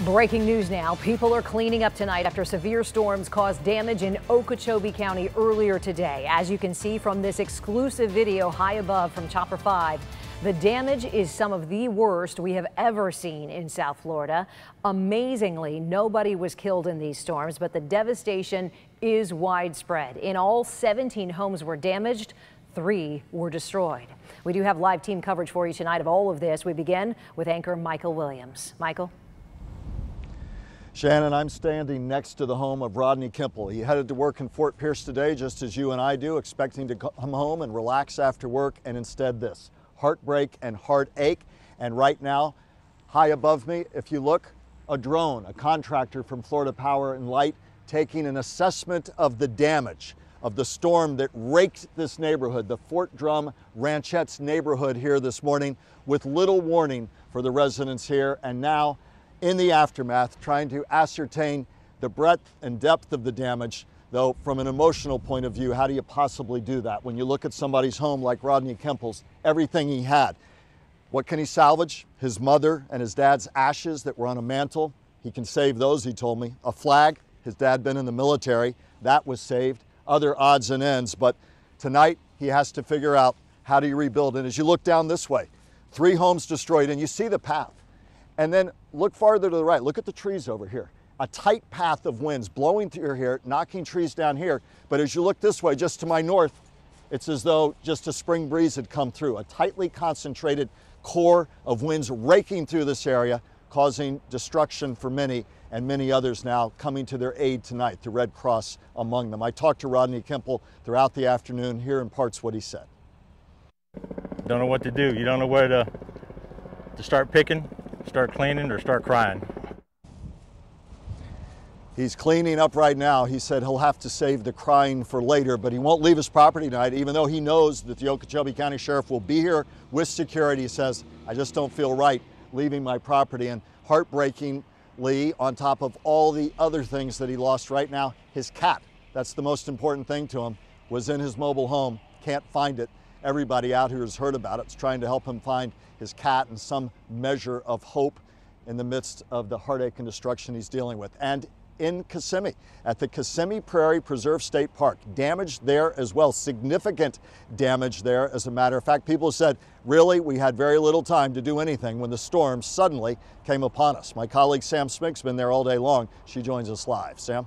Breaking news now. People are cleaning up tonight after severe storms caused damage in Okeechobee County earlier today. As you can see from this exclusive video high above from Chopper 5, the damage is some of the worst we have ever seen in South Florida. Amazingly, nobody was killed in these storms, but the devastation is widespread. In all, 17 homes were damaged. 3 were destroyed. We do have live team coverage for you tonight of all of this. We begin with anchor Michael Williams. Michael? Shannon, I'm standing next to the home of Rodney Kimple. He headed to work in Fort Pierce today, just as you and I do, expecting to come home and relax after work, and instead this. Heartbreak and heartache. And right now, high above me, if you look, a drone, a contractor from Florida Power and Light, taking an assessment of the damage of the storm that raked this neighborhood, the Fort Drum Ranchettes neighborhood here this morning, with little warning for the residents here. And now, in the aftermath, trying to ascertain the breadth and depth of the damage, though from an emotional point of view, how do you possibly do that? When you look at somebody's home like Rodney Kimple's, everything he had. What can he salvage? His mother and his dad's ashes that were on a mantle. He can save those, he told me. A flag, his dad been in the military, that was saved. Other odds and ends, but tonight he has to figure out how do you rebuild. And as you look down this way, 3 homes destroyed, and you see the path. And then look farther to the right. Look at the trees over here. A tight path of winds blowing through here, knocking trees down here. But as you look this way, just to my north, it's as though just a spring breeze had come through. A tightly concentrated core of winds raking through this area, causing destruction for many, and many others now coming to their aid tonight, the Red Cross among them. I talked to Rodney Kimple throughout the afternoon. Here in parts what he said. Don't know what to do. You don't know where to start picking, start cleaning, or start crying. He's cleaning up right now. He said he'll have to save the crying for later, but he won't leave his property tonight, even though he knows that the Okeechobee County Sheriff will be here with security. He says, I just don't feel right leaving my property. And heartbreakingly, on top of all the other things that he lost right now, his cat, that's the most important thing to him, was in his mobile home, can't find it. Everybody out here has heard about it. It's trying to help him find his cat and some measure of hope in the midst of the heartache and destruction he's dealing with. And in Kissimmee, at the Kissimmee Prairie Preserve State Park, damage there as well, significant damage there. As a matter of fact, people said, really, we had very little time to do anything when the storm suddenly came upon us. My colleague Sam Smick's been there all day long. She joins us live. Sam?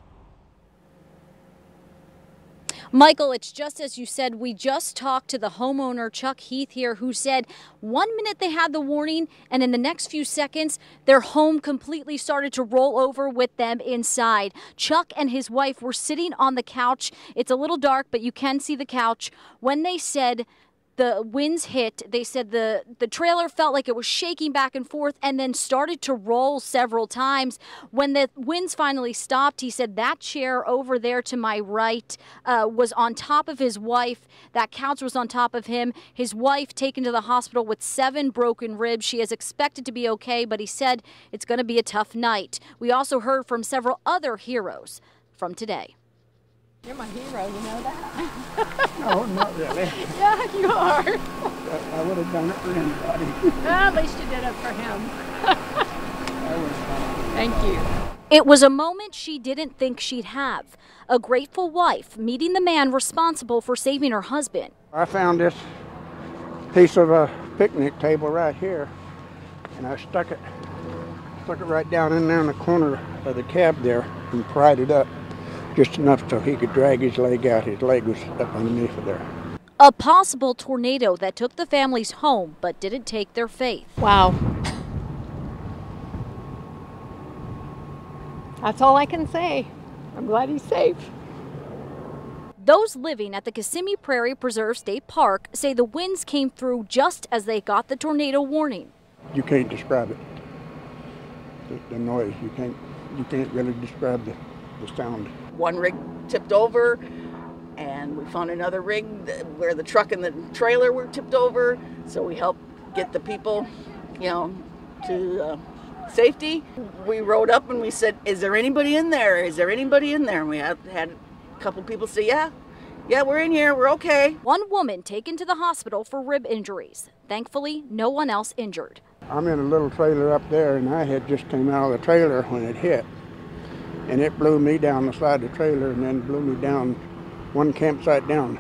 Michael, it's just as you said. We just talked to the homeowner, Chuck Heath here, who said 1 minute they had the warning, and in the next few seconds, their home completely started to roll over with them inside. Chuck and his wife were sitting on the couch. It's a little dark, but you can see the couch. When they said the winds hit, they said the trailer felt like it was shaking back and forth and then started to roll several times. When the winds finally stopped, he said that chair over there to my right was on top of his wife. That couch was on top of him. His wife taken to the hospital with 7 broken ribs. She is expected to be okay, but he said it's going to be a tough night. We also heard from several other heroes from today. You're my hero, you know that? No, not really. Yeah, you are. I would have done it for anybody. Well, at least you did it for him. Thank you. It was a moment she didn't think she'd have. A grateful wife meeting the man responsible for saving her husband. I found this piece of a picnic table right here, and I stuck it right down in there in the corner of the cab there and pried it up. Just enough so he could drag his leg out. His leg was up underneath of there. A possible tornado that took the family's home but didn't take their faith. Wow. That's all I can say. I'm glad he's safe. Those living at the Kissimmee Prairie Preserve State Park say the winds came through just as they got the tornado warning. You can't describe it. The noise, you can't really describe the sound. One rig tipped over, and we found another rig where the truck and the trailer were tipped over. So we helped get the people, to safety. We rode up and we said, "Is there anybody in there? Is there anybody in there?" And we had a couple people say, "Yeah, we're in here. We're okay." One woman taken to the hospital for rib injuries. Thankfully, no one else injured. I'm in a little trailer up there, and I had just came out of the trailer when it hit. And it blew me down the side of the trailer and then blew me down one campsite down,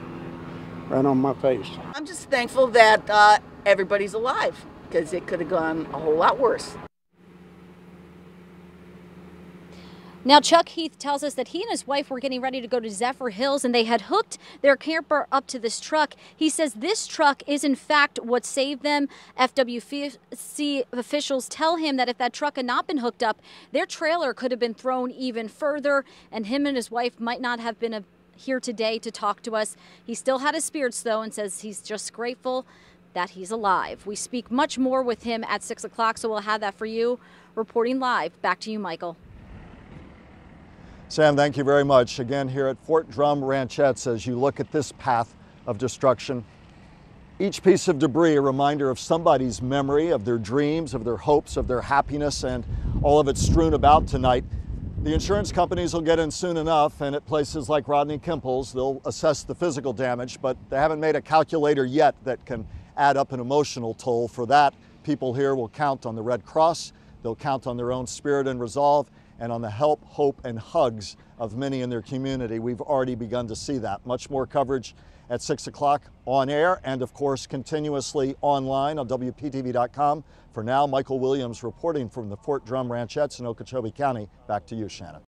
right on my face. I'm just thankful that everybody's alive, because it could have gone a whole lot worse. Now, Chuck Heath tells us that he and his wife were getting ready to go to Zephyr Hills, and they had hooked their camper up to this truck. He says this truck is, in fact, what saved them. FWC officials tell him that if that truck had not been hooked up, their trailer could have been thrown even further, and him and his wife might not have been here today to talk to us. He still had his spirits, though, and says he's just grateful that he's alive. We speak much more with him at 6 o'clock, so we'll have that for you. Reporting live. Back to you, Michael. Sam, thank you very much. Again, here at Fort Drum Ranchettes, as you look at this path of destruction, each piece of debris a reminder of somebody's memory, of their dreams, of their hopes, of their happiness, and all of it strewn about tonight. The insurance companies will get in soon enough, and at places like Rodney Kimple's, they'll assess the physical damage, but they haven't made a calculator yet that can add up an emotional toll. For that, people here will count on the Red Cross, they'll count on their own spirit and resolve, and on the help, hope, and hugs of many in their community. We've already begun to see that. Much more coverage at 6 o'clock on air and, of course, continuously online on WPTV.com. For now, Michael Williams reporting from the Fort Drum Ranchettes in Okeechobee County. Back to you, Shannon.